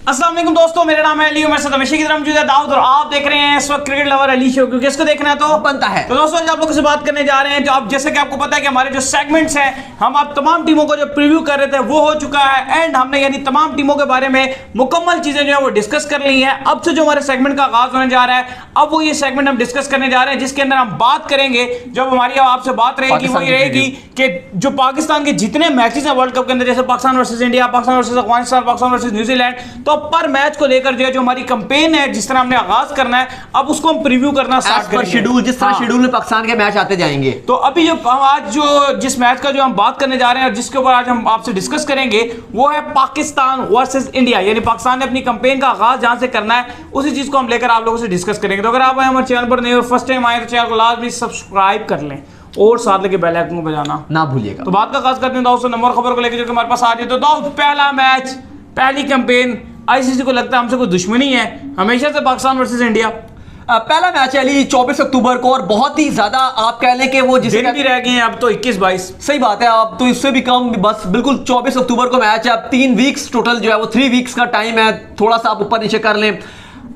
अस्सलाम वालेकुम दोस्तों, मेरा नाम है अली, मेरे साथ हमेशा की तरह मौजूद है दाऊद और आप देख रहे हैं इस वक्त क्रिकेट लवर अली शो, क्योंकि इसको देखना है तो बनता है। तो दोस्तों आज आप लोगों से बात करने जा रहे हैं जो आप जैसे कि आपको पता है कि हमारे जो सेगमेंट्स हैं हम आप तमाम टीमों को जो प्रीव्यू कर रहे थे वो हो चुका है एंड हमने यानी तमाम टीमों के बारे में मुकम्मल चीजें जो है वो डिस्कस कर ली है। अब से जो हमारे सेगमेंट का आगाज होने जा रहा है, अब वो ये सेगमेंट हम डिस्कस करने जा रहे हैं जिसके अंदर हम बात करेंगे, जब हमारी आपसे बात रहेगी वो ये रहेगी कि जो पाकिस्तान के जितने मैचेस हैं वर्ल्ड कप के अंदर, जैसे Pakistan versus India, Pakistan versus Afghanistan, Pakistan versus New Zealand, तो पर मैच को लेकर जो हमारी कैंपेन है जिस तरह हमने आगाज करना है अब उसको हम प्रीव्यू करना स्टार्ट करेंगे शेड्यूल, जिस तरह शेड्यूल में पाकिस्तान के मैच आते जाएंगे। तो अभी जो आज जो जिस मैच का जो हम बात करने जा रहे हैं और जिसके ऊपर आज हम आपसे डिस्कस करेंगे वो है पाकिस्तान वर्सेस इंडिया, यानी पाकिस्तान ने अपनी कैंपेन का आगाज जहां से करना है उसी चीज को हम लेकर आप लोगों से डिस्कस करेंगे। तो अगर आप हमारे चैनल पर नए और फर्स्ट टाइम आए तो चैनल को लाजमी सब्सक्राइब कर लें और साथ लेके बेल आइकन को बजाना ना भूलिएगा। तो बात का आगाज करते हैं दोस्तों नंबर खबर को लेकर जो हमारे पास आ रही है। तो दोस्त पहला मैच, पहली कैंपेन, आईसीसी को लगता है हमसे कोई दुश्मनी है हमेशा से पाकिस्तान वर्सेस इंडिया। पहला मैच है अली 24 अक्टूबर को और बहुत ही ज्यादा आप कह लें कि वो जिसे दिन भी रह गए हैं अब तो 21-22। सही बात है, अब तो इससे भी कम, बस बिल्कुल 24 अक्टूबर को मैच है। अब 3 वीक्स टोटल जो है वो 3 वीक्स का टाइम है, थोड़ा सा आप ऊपर नीचे कर लें।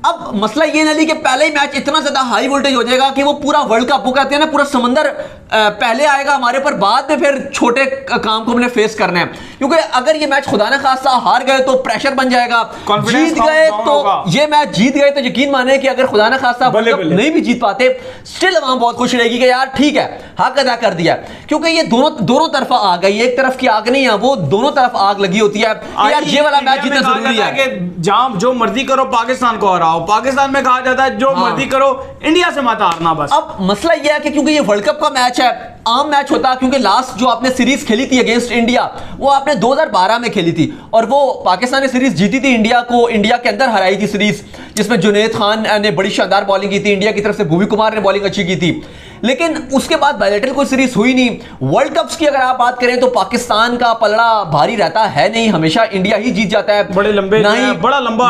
अब मसला ये नहीं कि पहले ही मैच इतना ज्यादा हाई वोल्टेज हो जाएगा कि वो पूरा वर्ल्ड कप, वो कहते हैं ना पूरा समंदर पहले आएगा हमारे पर, बाद में फिर छोटे काम को हमने फेस करना है। क्योंकि अगर ये मैच खुदा ना खास्ता हार गए तो प्रेशर बन जाएगा, जीत गए तो ये मैच जीत गए तो यकीन माने कि अगर खुदा ना खास्ता नहीं भी जीत पाते स्टिल हम बहुत खुश रहेगी कि यार ठीक है हक अदा कर दिया। क्योंकि ये दोनों तरफा आग गई, एक तरफ की आग नहीं है, वो दोनों तरफ आग लगी होती है। यार ये वाला मैच जितना जरूरी है कि जहां जो मर्जी करो पाकिस्तान को हराओ, पाकिस्तान में कहा जाता है जो मर्जी करो इंडिया से मत हारना बस। अब मसला यह है कि क्योंकि ये वर्ल्ड कप का मैच है, आम मैच होता, क्योंकि लास्ट जो आपने सीरीज खेली थी अगेंस्ट इंडिया वो आपने 2012 में खेली थी और वो पाकिस्तान ने सीरीज जीती थी, इंडिया को इंडिया के अंदर हराई थी सीरीज, जिसमें जुनैद खान ने बड़ी शानदार बॉलिंग की थी, इंडिया की तरफ से भुवी कुमार ने बॉलिंग अच्छी की थी। लेकिन उसके बाद बायलैटरल कोई सीरीज हुई नहीं। वर्ल्ड कप्स की अगर आप बात करें तो पाकिस्तान का पलड़ा भारी रहता है नहीं, हमेशा इंडिया ही जीत जाता है। बड़ा लंबा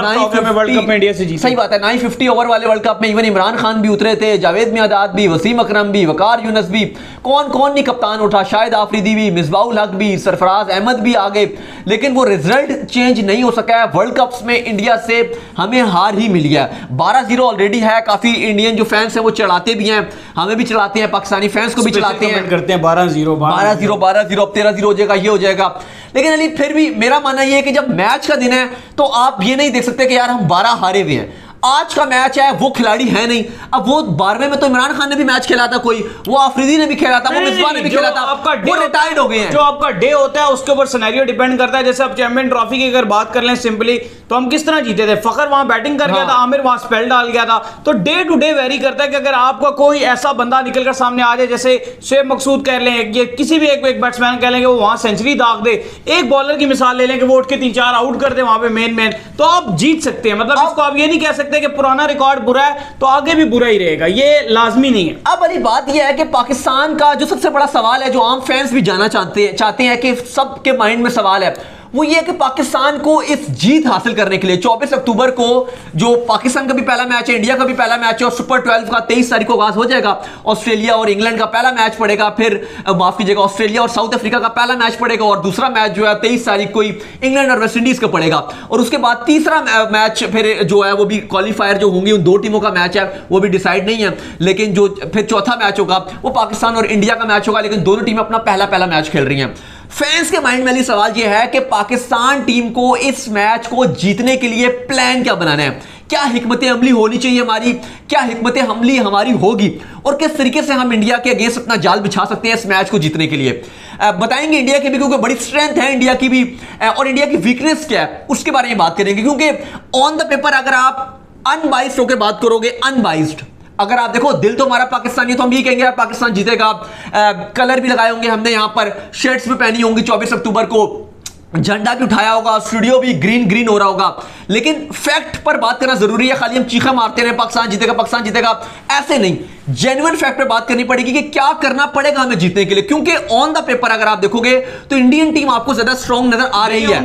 वर्ल्ड कप में इंडिया से जीता। सही बात है, 950 ओवर वाले वर्ल्ड कप में इवन इमरान खान भी उतरे थे, जावेद मियादाद भी, वसीम अकरम भी, वकार यूनस भी, कौन नहीं कप्तान उठा, शाहिद आफरीदी भी, मिसबाउल हक भी, सरफराज अहमद भी आ गए, लेकिन वो रिजल्ट चेंज नहीं हो सका है। वर्ल्ड कप्स में इंडिया से हमें हार ही मिल गया। 12-0 ऑलरेडी है, काफी इंडियन जो फैंस हैं वो चढ़ाते भी हैं, हमें भी चढ़ाते हैं, पाकिस्तानी फैंस को भी चढ़ाते हैं, करते हैं 12-0 अब 13-0 हो जाएगा, ये हो जाएगा। लेकिन अली फिर भी मेरा मानना ये है कि जब मैच का दिन है तो आप ये नहीं देख सकते कि यार हम 12 हारे हुए हैं। आज का मैच है, वो खिलाड़ी है नहीं। अब वो 12वें में तो इमरान खान ने भी मैच खेला था, कोई वो आफरीदी ने भी खेला था, वो मिसबा ने भी खेला था, वो रिटायर्ड हो गए हैं। जो आपका डे होता है उसके ऊपर सिनेरियो डिपेंड करता है। जैसे अब चैंपियन ट्रॉफी की अगर बात कर लें सिंपली तो हम किस तरह जीते थे, फखर वहां बैटिंग कर गया था, आमिर वहां स्पेल डाल गया था। तो डे टू डे वेरी करता है कि अगर आपका कोई ऐसा बंदा निकलकर सामने आ जाए, जैसे शेख मकसूद कह लें, ये किसी भी एक बैट्समैन कह लें कि वो वहां सेंचुरी दाग दे, एक बॉलर की मिसाल ले लें कि वो उठ के 3-4 आउट कर दे वहां पे मेन, तो आप जीत सकते हैं। मतलब इसको आप ये नहीं कह सकते कि पुराना रिकॉर्ड बुरा है तो आगे भी बुरा ही रहेगा, ये लाजमी नहीं है। अब अली बात यह है कि पाकिस्तान का जो सबसे बड़ा सवाल है, जो आम फैंस भी जानना चाहते हैं कि सबके माइंड में सवाल है, वो ये है कि पाकिस्तान को इस जीत हासिल करने के लिए 24 अक्टूबर को जो पाकिस्तान का भी पहला मैच है, इंडिया का भी पहला मैच है और सुपर 12 का 23 तारीख को आगाज हो जाएगा। ऑस्ट्रेलिया और इंग्लैंड का पहला मैच पड़ेगा, फिर माफ कीजिएगा ऑस्ट्रेलिया और साउथ अफ्रीका का पहला मैच पड़ेगा और दूसरा मैच जो है 23 तारीख को इंग्लैंड और वेस्ट इंडीज का पड़ेगा। और उसके बाद तीसरा मैच फिर जो है वो भी क्वालिफायर जो होंगे उन 2 टीमों का मैच है, वो भी डिसाइड नहीं है। लेकिन जो फिर चौथा मैच होगा वो पाकिस्तान और इंडिया का मैच होगा, लेकिन दोनों टीमें अपना पहला मैच खेल रही हैं। फैंस के माइंड में सवाल यह है कि पाकिस्तान टीम को इस मैच को जीतने के लिए प्लान क्या बनाना है, क्या हिकमत अमली होनी चाहिए हमारी, क्या हिकमत अमली हमारी होगी और किस तरीके से हम इंडिया के अगेंस्ट अपना जाल बिछा सकते हैं इस मैच को जीतने के लिए। बताएंगे इंडिया की भी, क्योंकि बड़ी स्ट्रेंथ है इंडिया की भी और इंडिया की वीकनेस क्या है उसके बारे में बात करेंगे। क्योंकि ऑन द पेपर अगर आप अनबाइस्ड होकर बात करोगे, अनबाइस्ड अगर आप देखो, दिल तो हमारा पाकिस्तानी है तो हम ये कहेंगे यार पाकिस्तान जीतेगा। कलर भी लगाए होंगे हमने, यहां पर शर्ट्स भी पहनी होंगी, 24 अक्टूबर को झंडा भी उठाया होगा, स्टूडियो भी ग्रीन हो रहा होगा। लेकिन फैक्ट पर बात करना जरूरी है, खाली हम चीखा मारते रहे पाकिस्तान जीतेगा, ऐसे नहीं। जेन्युइन फैक्ट पे बात करनी पड़ेगी कि क्या करना पड़ेगा हमें जीतने के लिए, क्योंकि ऑन द पेपर अगर आप देखोगे तो इंडियन टीम आपको ज्यादा स्ट्रॉन्ग नजर आ रही है।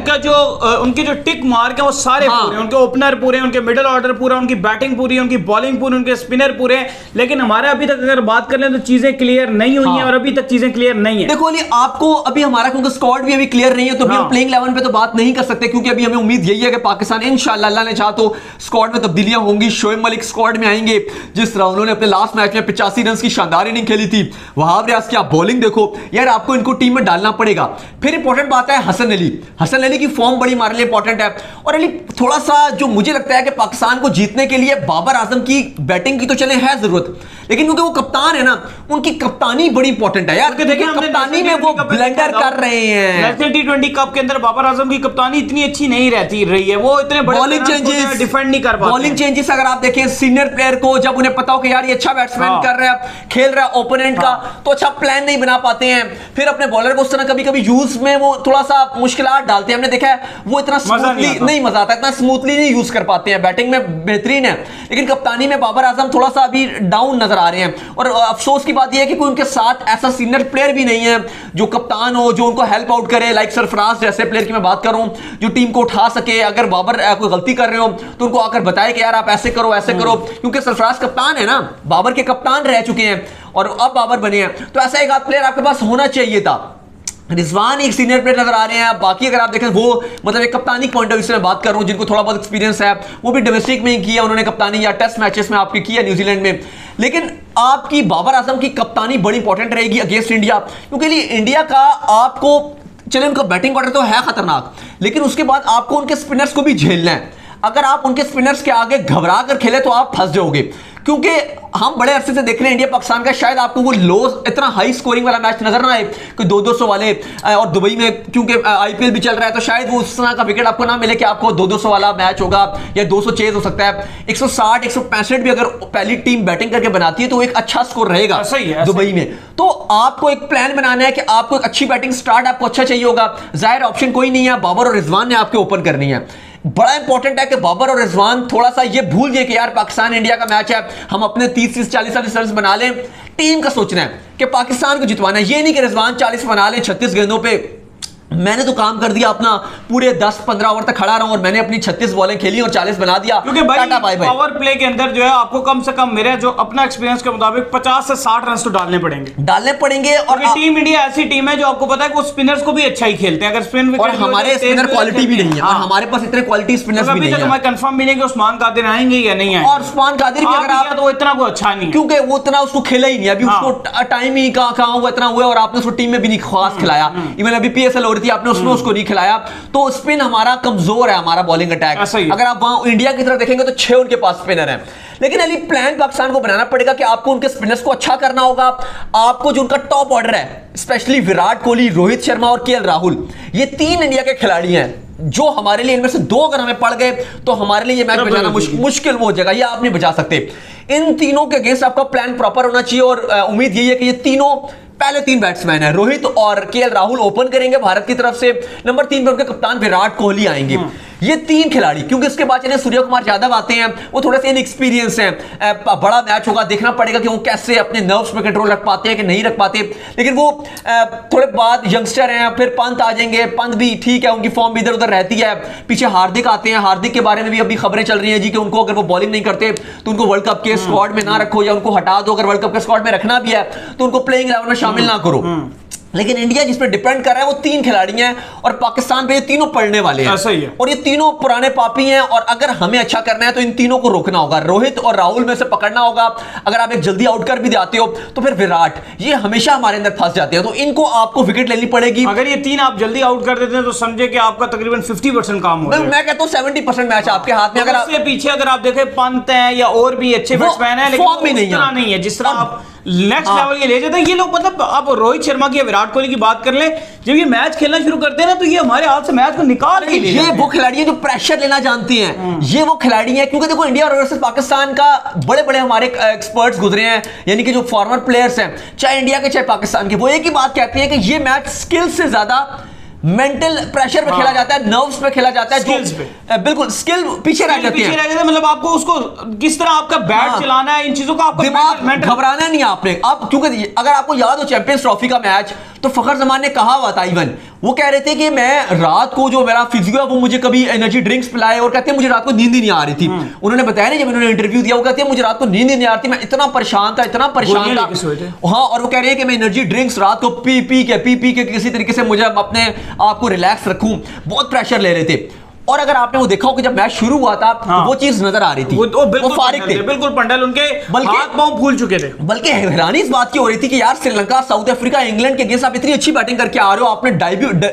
उनके जो टिक मार्क है वो सारे पूरे, उनके ओपनर पूरे, उनके मिडिल ऑर्डर पूरा, उनकी बैटिंग पूरी, उनकी बॉलिंग पूरी, उनके स्पिनर पूरे। लेकिन हमारे अभी तक अगर बात कर लें तो चीजें क्लियर नहीं हुई हैं और अभी तक चीजें क्लियर नहीं है। देखो अली, आपको अभी हमारा क्योंकि स्क्वाड भी अभी क्लियर नहीं है तो हम प्लेइंग 11 पे तो बात नहीं कर सकते, क्योंकि अभी हमें उम्मीद यही है कि पाकिस्तान इंशाअल्लाह अल्लाह ने चाहा तो स्क्वाड में तब्दीलियां होंगी। शोएब मलिक स्क्वाड में आएंगे, जिस तरह उन्होंने अपने लास्ट मैच में 85 रन की शानदार इनिंग खेली थी। वहाब रियाज की आप बॉलिंग देखो यार, आपको इनको टीम में डालना पड़ेगा। फिर इंपॉर्टेंट बात है हसन अली, हसन अली की फॉर्म बड़ी हमारे लिए इंपॉर्टेंट है। और अली थोड़ा सा जो मुझे लगता है कि पाकिस्तान को जीतने के लिए बाबर आजम की बैटिंग की तो चले है जरूरत, लेकिन क्योंकि वो कप्तान है ना, उनकी कप्तानी बड़ी इंपॉर्टेंट है यार, देखिए कप्तानी में वो ब्लेंडर कर रहे हैं। नेशनल टी20 कप के अंदर बाबर आजम की कप्तानी इतनी अच्छी नहीं रहती रही है, वो इतने बड़े बॉलिंग चेंजेस डिफेंड नहीं कर पाते। बॉलिंग चेंजेस अगर आप देखें सीनियर प्लेयर को, जब उन्हें पता हो कि यार ये अच्छा बैट्समैन कर रहा है, खेल रहा है ओपोनेंट का, तो अच्छा प्लान नहीं बना पाते हैं। फिर अपने बॉलर को उस तरह कभी कभी यूज में वो थोड़ा सा मुश्किलात डालते हैं। हमने देखा है वो इतना स्मूथली नहीं मजा आता, इतना स्मूथली नहीं यूज कर पाते हैं। बैटिंग में बेहतरीन है, लेकिन कप्तानी में बाबर आजम थोड़ा सा अभी डाउन नजर आ रहे हैं। और अफसोस की बात यह है कि कोई उनके साथ ऐसा सीनियर प्लेयर भी नहीं है जो कप्तान हो, जो उनको हेल्प आउट करे। लाइक सरफराज जैसे प्लेयर की मैं बात करूं, जो टीम को उठा सके। अगर बाबर कोई गलती कर रहे हो तो उनको आकर बताए कि यार आप ऐसे करो ऐसे करो, क्योंकि सरफराज कप्तान है ना, बाबर के कप्तान रह चुके हैं और अब बाबर बने हैं, तो ऐसा एक आध प्लेयर आपके पास होना चाहिए था। रिजवान एक सीनियर प्लेयर नजर आ रहे हैं, बाकी अगर आप देखें वो मतलब एक कप्तानी पॉइंट ऑफ व्यू से मैं बात कर रहा हूं, जिनको थोड़ा बहुत एक्सपीरियंस है, वो भी डोमेस्टिक में ही किया उन्होंने कप्तानी, या टेस्ट मैचेस में आपकी किया न्यूजीलैंड में। लेकिन आपकी बाबर आजम की कप्तानी बड़ी इंपॉर्टेंट रहेगी अगेंस्ट इंडिया, क्योंकि इंडिया का आपको चले उनका बैटिंग ऑर्डर तो है खतरनाक, लेकिन उसके बाद आपको उनके स्पिनर्स को भी झेलना है। अगर आप उनके स्पिनर्स के आगे घबरा कर खेले तो आप फंस जाओगे, क्योंकि हम बड़े अरसे से देख रहे हैं इंडिया पाकिस्तान का, शायद आपको वो लो इतना हाई स्कोरिंग वाला मैच नजर ना आए कि 200 वाले। और दुबई में क्योंकि आईपीएल भी चल रहा है तो शायद वो उस तरह का विकेट आपको ना मिले कि आपको 200 वाला मैच होगा या 200 चेज हो सकता है। 160 165 भी अगर पहली टीम बैटिंग करके बनाती है तो एक अच्छा स्कोर रहेगा दुबई में। तो आपको एक प्लान बनाना है कि आपको एक अच्छी बैटिंग स्टार्ट आपको अच्छा चाहिए होगा। जाहिर ऑप्शन कोई नहीं है, बाबर और रिजवान ने आपके ओपन करनी है। बड़ा इंपॉर्टेंट है कि बाबर और रिजवान थोड़ा सा ये भूल गए कि यार पाकिस्तान इंडिया का मैच है, हम अपने 30-40 रन बना लें। टीम का सोचना है कि पाकिस्तान को जितवाना है, ये नहीं कि रिजवान 40 बना लें 36 गेंदों पे। मैंने तो काम कर दिया अपना, पूरे 10-15 ओवर तक खड़ा रहा और मैंने अपनी 36 बॉलें खेली और 40 बना दिया, क्योंकि भाई पावर प्ले के अंदर जो है आपको कम से कम मेरे जो अपना एक्सपीरियंस के मुताबिक 50 से 60 रन तो डालने पड़ेंगे। और टीम इंडिया ऐसी टीम है जो आपको पता है वो स्पिनर्स को भी अच्छा ही खेलते हैं। अगर स्पिन और हमारे स्पिनर क्वालिटी भी नहीं है, और हमारे पास इतने क्वालिटी स्पिनर्स भी नहीं है। हमें कंफर्म भी नहीं कि उस्मान कादिर आएंगे या नहीं आएंगे, और उस्मान कादिर भी अगर आप तो इतना कोई अच्छा नहीं, क्योंकि वो इतना उसको खेला ही नहीं, अभी उसको टाइम ही कहां हुआ इतना हुआ, और आपने उसको टीम में भी नहीं खास खिलाया। इवन अभी पीएसएल हो रही थी, आपने उसमें उसको खिलाया, तो स्पिन हमारा कमजोर है, हमारा बॉलिंग अटैक। अगर आप वहां इंडिया की तरफ देखेंगे तो 6 उनके पास स्पिनर हैं। लेकिन अली प्लान पाकिस्तान को बनाना पड़ेगा कि आपको उनके स्पिनर्स को अच्छा करना होगा। आपको जो उनका टॉप ऑर्डर है, स्पेशली विराट कोहली, रोहित शर्मा और केएल राहुल, ये 3 इंडिया के खिलाड़ी हैं जो हमारे लिए, इनमें से 2 अगर हमें पड़ गए तो हमारे लिए ये मैच बचाना मुश्किल हो जाएगा, ये आप नहीं बचा सकते। इन तीनों के अगेंस्ट आपका प्लान प्रॉपर होना चाहिए, और उम्मीद यही है कि ये तीनों पहले 3 बैट्समैन है, रोहित और केएल राहुल ओपन करेंगे भारत की तरफ से। नंबर 3 पे उनके कप्तान विराट कोहली आएंगे। ये 3 खिलाड़ी, क्योंकि इसके बाद चले सूर्य कुमार यादव आते हैं, वो थोड़े से इनएक्सपीरियंस हैं। बड़ा मैच होगा, देखना पड़ेगा कि वो कैसे अपने नर्व्स पे कंट्रोल रख पाते हैं कि नहीं रख पाते। लेकिन वो थोड़े बाद यंगस्टर हैं, फिर पंत आ जाएंगे। पंत भी ठीक है, उनकी फॉर्म भी इधर उधर रहती है। पीछे हार्दिक आते हैं, हार्दिक के बारे में भी अभी खबरें चल रही हैं जी कि उनको अगर वो बॉलिंग नहीं करते तो उनको वर्ल्ड कप के स्क्वाड में ना रखो, या उनको हटा दो। अगर वर्ल्ड कप के स्क्वाड में रखना भी है तो उनको प्लेइंग 11 में शामिल ना करो। लेकिन इंडिया जिस पे डिपेंड कर रहा है वो 3 खिलाड़ी हैं, और पाकिस्तान पे ये तीनों पढ़ने वाले हैं। सही है। और ये तीनों पुराने पापी हैं, और अगर हमें अच्छा करना है तो इन तीनों को रोकना होगा। रोहित और राहुल में से पकड़ना होगा। अगर आप एक जल्दी आउट कर भी जाते हो तो फिर विराट, ये हमेशा हमारे अंदर फंस जाते हैं, तो इनको आपको विकेट लेनी पड़ेगी। अगर ये 3 आप जल्दी आउट कर देते हैं तो समझे कि आपका तकरीबन 50% काम हो। मैं कहता हूं 70% मैच आपके हाथ में। अगर उससे पीछे अगर आप देखें पंत है या और भी अच्छे बैट्समैन है, लेकिन फॉर्म में नहीं है जिस तरह आप नेक्स्ट लेवल ये ले जाते हैं ये लोग। मतलब आप रोहित शर्मा की, विराट कोहली की बात कर ले, जब ये मैच खेलना शुरू करते हैं ना तो ये हमारे हाथ से मैच को निकाल के ले जाते हैं। ये वो खिलाड़ी हैं जो प्रेशर लेना जानते हैं। ये वो खिलाड़ी हैं, क्योंकि देखो इंडिया वर्सेस पाकिस्तान का बड़े बड़े हमारे एक्सपर्ट्स गुजरे हैं, यानी कि जो फॉर्मर प्लेयर्स हैं, चाहे इंडिया के चाहे पाकिस्तान के, वो एक ही बात कहते हैं कि ये मैच स्किल से ज्यादा मेंटल प्रेशर पे खेला जाता है, नर्व्स पे खेला जाता है, स्किल्स पे बिल्कुल स्किल पीछे रह जाती है। मतलब आपको उसको किस तरह आपका बैट चलाना है, इन चीजों का आपको दिमाग घबराना नहीं आपने। अब क्योंकि अगर आपको याद हो चैंपियंस ट्रॉफी का मैच, तो फखर जमान ने कहा हुआ था, इवन वो कह रहे थे कि मैं रात को जो मेरा फिजियो है वो मुझे कभी एनर्जी ड्रिंक्स पिलाए, और कहते हैं मुझे रात को नींद ही नहीं आ रही थी। उन्होंने बताया नहीं, जब उन्होंने इंटरव्यू दिया, वो कहते हैं मुझे रात को नींद ही नहीं आ रही थी, मैं इतना परेशान था, इतना परेशान था। हाँ, और वो कह रहे हैं कि मैं एनर्जी ड्रिंक्स रात को पी पी के किसी तरीके से मुझे अपने आप को रिलैक्स रखूं, बहुत प्रेशर ले रहे थे। और अगर आपने वो देखा हो कि जब मैच शुरू हुआ था, हाँ, वो चीज नजर आ रही थी, वो फारिग थे, बिल्कुल पंडल, उनके हाथ पांव फूल चुके थे। बल्कि हैरानी इस बात की हो रही थी कि यार श्रीलंका, साउथ अफ्रीका, इंग्लैंड के अगेंस्ट आप इतनी अच्छी बैटिंग करके आ रहे हो, आपने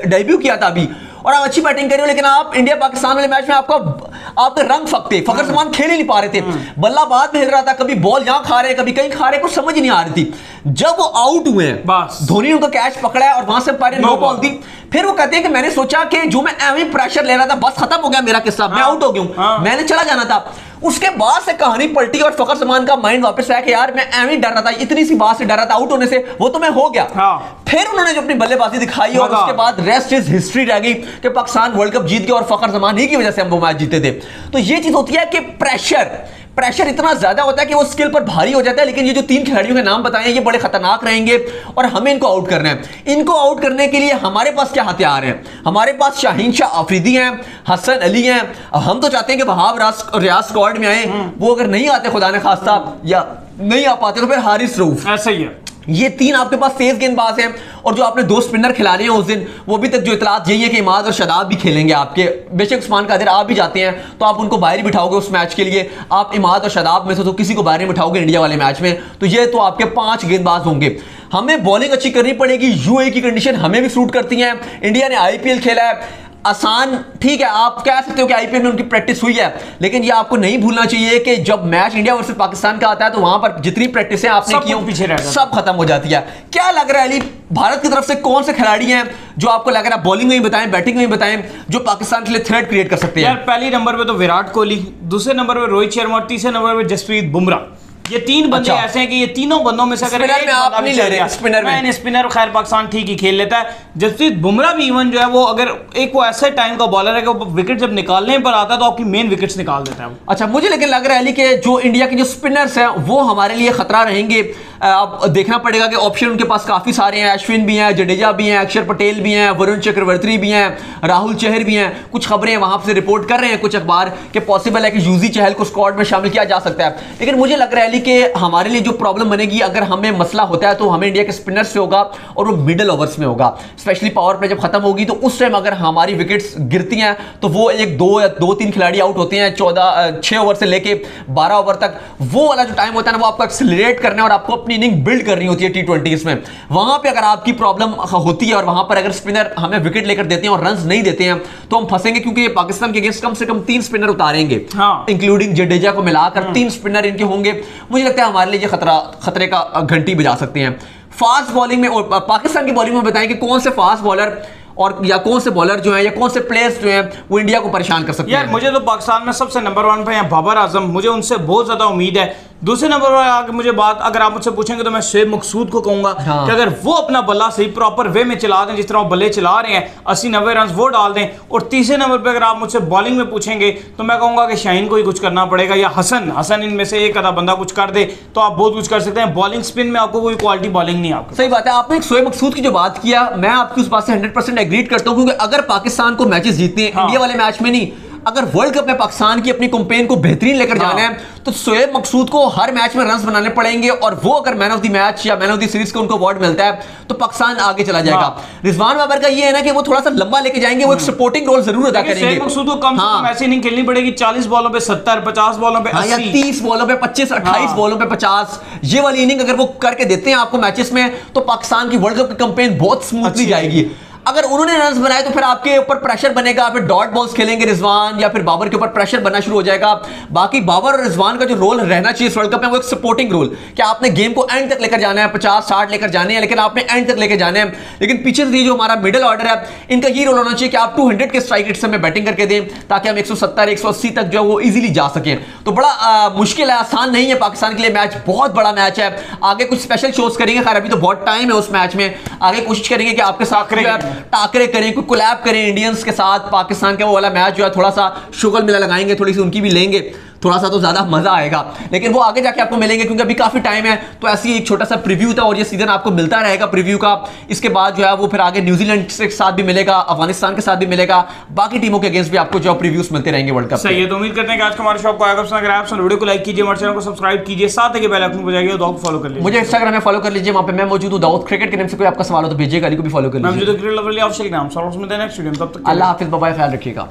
डेब्यू किया था अभी, और आप अच्छी बैटिंग कर रहे हो, लेकिन आप इंडिया पाकिस्तान वाले मैच में आपके रंग फकते, फखर जमान खेल ही नहीं पा रहे थे, बल्ला बाद में हिल रहा था, कभी बॉल यहां खा रहे, कभी कहीं खा रहे, कुछ समझ ही नहीं आ रही थी। जब वो आउट हुए हैं, धोनी ने उनका कैच पकड़ा है और वहां से पारी नो बॉल दी, फिर वो कहते हैं कि मैंने सोचा कि जो मैं एवं प्रेशर ले रहा था, बस खत्म हो गया मेरा किस्सा, मैं आउट हो गया हूं, मैंने चला जाना था। उसके बाद से कहानी पलटी और फखर जमान का माइंड वापस आया कि यार मैं एवं डर रहा था, इतनी सी बात से डर रहा था, आउट होने से, वो तो मैं हो गया। फिर उन्होंने जो अपनी बल्लेबाजी दिखाई, और उसके बाद रेस्ट इज हिस्ट्री रह गई कि पाकिस्तान वर्ल्ड कप जीत गया, और फखर जमान ही की वजह से हम वो मैच जीते थे। तो ये चीज होती है कि प्रेशर इतना ज्यादा होता है कि वो स्किल पर भारी हो जाता है। लेकिन ये जो 3 खिलाड़ियों के नाम बताए, ये बड़े खतरनाक रहेंगे, और हमें इनको आउट करना है। इनको आउट करने के लिए हमारे पास क्या हथियार हैं? हमारे पास शाहीन शाह अफरीदी हैं, हसन अली हैं, हम तो चाहते हैं कि वहाब रियाज स्क्वाड में आए, वो अगर नहीं आते खुदा ने खास्ता, या नहीं आ पाते, तो फिर हारिस रऊफ, ऐसा ही है। ये 3 आपके पास तेज गेंदबाज हैं, और जो आपने 2 स्पिनर खिलाने हैं उस दिन, वो अभी तक जो इतलात यही है कि इमाद और शादाब भी खेलेंगे आपके। बेशक उस्मान कादिर आप भी जाते हैं, तो आप उनको बाहर बिठाओगे उस मैच के लिए, आप इमाद और शादाब में से तो किसी को बाहर बिठाओगे इंडिया वाले मैच में, तो ये तो आपके 5 गेंदबाज होंगे। हमें बॉलिंग अच्छी करनी पड़ेगी, यूएई की कंडीशन हमें भी सूट करती है, इंडिया ने आईपीएल खेला है, आसान, ठीक है, आप कह सकते हो कि आईपीएल में उनकी प्रैक्टिस हुई है, लेकिन ये आपको नहीं भूलना चाहिए कि जब मैच इंडिया वर्सेस पाकिस्तान का आता है, तो वहां पर जितनी प्रैक्टिसें आपने की पीछे रह सब खत्म हो जाती है। क्या लग रहा है अली, भारत की तरफ से कौन से खिलाड़ी हैं जो आपको लग रहा है, बॉलिंग में भी बताएं, बैटिंग में भी बताएं, जो पाकिस्तान के लिए थ्रेट क्रिएट कर सकते हैं? यार पहली नंबर पे तो विराट कोहली, दूसरे नंबर पे रोहित शर्मा, और तीसरे नंबर पे जसप्रीत बुमराह। ये 3 बंदे ऐसे हैं कि ये तीनों बंदों में से अगर स्पिनर में आप नहीं ले रहे, स्पिनर खैर पाकिस्तान ठीक ही खेल लेता है। जसप्रीत बुमराह भी इवन जो है वो, अगर एक वो ऐसा टाइम का बॉलर है कि वो विकेट जब निकालने पर आता है तो आपकी मेन विकेट्स निकाल देता है। अच्छा, मुझे लेकिन लग रहा है कि जो इंडिया के जो स्पिनर्स हैं वो हमारे लिए खतरा रहेंगे। अब देखना पड़ेगा कि ऑप्शन उनके पास काफी सारे हैं, अश्विन भी हैं, जडेजा भी हैं, अक्षर पटेल भी हैं, वरुण चक्रवर्ती भी हैं, राहुल चहर भी हैं। कुछ खबरें वहां से रिपोर्ट कर रहे हैं कुछ अखबार कि पॉसिबल है कि यूजी चहल को स्क्वाड में शामिल किया जा सकता है। लेकिन मुझे लग रहा है कि हमारे जो प्रॉब्लम बनेगी, अगर हमें मसला होता है, तो हमें इंडिया के स्पिनर्स से होगा, और वो मिडिल ओवर्स में होगा। स्पेशली पावर प्ले जब खत्म होगी, तो उस टाइम अगर हमारी विकेट्स गिरती हैं, तो वो 2-3 खिलाड़ी आउट होते हैं 6 ओवर से लेके 12 ओवर तक। वो वाला जो टाइम होता है ना, वो आपको एक्सेलरेट करना है और आपको अपनी इनिंग बिल्ड करनी होती है T20 में। वहां पे अगर आपकी प्रॉब्लम होती है, और वहां पर अगर स्पिनर हमें विकेट लेकर देते हैं और रन्स नहीं देते हैं, तो हम फंसेंगे, क्योंकि ये पाकिस्तान के अगेंस्ट कम से कम 3 स्पिनर उतारेंगे, इंक्लूडिंग जडेजा को मिलाकर 3 स्पिनर इनके होंगे। मुझे लगता है हमारे लिए खतरे का घंटी बजा सकते हैं। फास्ट बॉलिंग में, और पाकिस्तान की बॉलिंग में बताएं कि कौन से फास्ट बॉलर और या कौन से बॉलर जो हैं, या कौन से प्लेयर्स जो हैं वो इंडिया को परेशान कर सकते हैं? यार मुझे तो पाकिस्तान में सबसे नंबर 1 पे हैं बाबर आजम, मुझे उनसे बहुत ज्यादा उम्मीद है। दूसरे नंबर पर आगे मुझे बात अगर आप मुझसे पूछेंगे तो मैं शोएब मकसूद को कहूंगा कि अगर वो अपना बल्ला सही प्रॉपर वे में चला दें, जिस तरह वो बल्ले चला रहे हैं, 80-90 रन वो डाल दें। और तीसरे नंबर पर अगर आप मुझसे बॉलिंग में पूछेंगे तो मैं कहूंगा कि शाहीन को ही कुछ करना पड़ेगा, या हसन इनमें से एक आधा बंदा कुछ कर दे तो आप बहुत कुछ कर सकते हैं। बॉलिंग स्पिन में आपको कोई क्वालिटी बॉलिंग नहीं। आपको सही बात है, आपने शोएब मकसूद की जो बात किया, मैं आपकी उस बात से 100% एग्रीड करता हूं, क्योंकि अगर पाकिस्तान को मैचेस जीतने हैं, इंडिया वाले मैच में नहीं, अगर वर्ल्ड कप में पाकिस्तान की अपनी कैंपेन को बेहतरीन लेकर जाना है, तो शोएब मकसूद को हर मैच में रन्स बनाने पड़ेंगे, और वो अगर मैन ऑफ द मैच या मैन ऑफ द सीरीज को उनको अवार्ड मिलता है, तो पाकिस्तान आगे चला जाएगा। रिजवान बाबर का ये है ना कि वो थोड़ा सा लंबा लेके जाएंगे, वो एक सपोर्टिंग रोल जरूर अदा करेंगे। शोएब मकसूद को कम से कम ऐसी इनिंग खेलनी पड़ेगी 40 बॉलों पे 70, 50 बॉलों पे 80, या 30 बॉलों पे 25, 28 बॉलों पे 50। ये वाली इनिंग अगर वो करके देते हैं आपको मैचेस में, तो पाकिस्तान की वर्ल्ड कप की कैंपेन बहुत स्मूथली जाएगी। अगर उन्होंने रन्स बनाए तो फिर आपके ऊपर प्रेशर बनेगा, फिर डॉट बॉल्स खेलेंगे रिजवान, या फिर बाबर के ऊपर प्रेशर बनना शुरू हो जाएगा। बाकी बाबर और रिजवान का जो रोल रहना चाहिए इस वर्ल्ड कप में, वो एक सपोर्टिंग रोल, कि आपने गेम को एंड तक लेकर जाना है, 50-60 लेकर जाने हैं, लेकिन आपने एंड तक लेकर जाने हैं। लेकिन पीछे से जो हमारा मिडिल ऑर्डर है, इनका ये रोल होना चाहिए कि आप 200 के स्ट्राइक रेट से हमें बैटिंग करके दें, ताकि हम 170-180 तक जो है वो इजीली जा सकें। तो बड़ा मुश्किल है, आसान नहीं है पाकिस्तान के लिए मैच, बहुत बड़ा मैच है। आगे कुछ स्पेशल शोज करेंगे, खैर अभी तो बहुत टाइम है उस मैच में, आगे कोशिश करेंगे कि आपके साथ टाकरे करें, कोई कोलैब करें इंडियंस के साथ, पाकिस्तान का वो वाला मैच जो है थोड़ा सा शुगर मिला लगाएंगे, थोड़ी सी उनकी भी लेंगे, थोड़ा सा तो ज्यादा मजा आएगा। लेकिन वो आगे जाके आपको मिलेंगे क्योंकि अभी काफी टाइम है। तो ऐसी एक छोटा सा प्रीव्यू था और ये सीजन आपको मिलता रहेगा प्रीव्यू का। इसके बाद जो है वो फिर आगे न्यूजीलैंड के साथ भी मिलेगा, अफगानिस्तान के साथ भी मिलेगा, बाकी टीमों के अगेंस्ट भी आपको जो प्रीव्यूज मिलते रहेंगे वर्ल्ड कप। सही है, तो उम्मीद करते हैं कि आज का हमारा शो आपको आएगा पसंद। अगर आप वीडियो को लाइक कीजिए, हमारे चैनल को सब्सक्राइब कीजिए, साथ ही बेल आइकन को बजाइए और दाऊद फॉलो कर लीजिए। मुझे इंस्टाग्राम में फॉलो कर लीजिए, वहां पे मैं मौजूद हूं दाऊद क्रिकेट के नाम से। कोई आपका सवाल हो तो भेजिएगा, अली को भी फॉलो कर लीजिए। मैं मुझे तो क्रिकेट लवली ऑफिशियल नाम। नेक्स्ट वीडियो में, तब तक अल्लाह हाफिज, बाय बाय, ख्याल रखिएगा।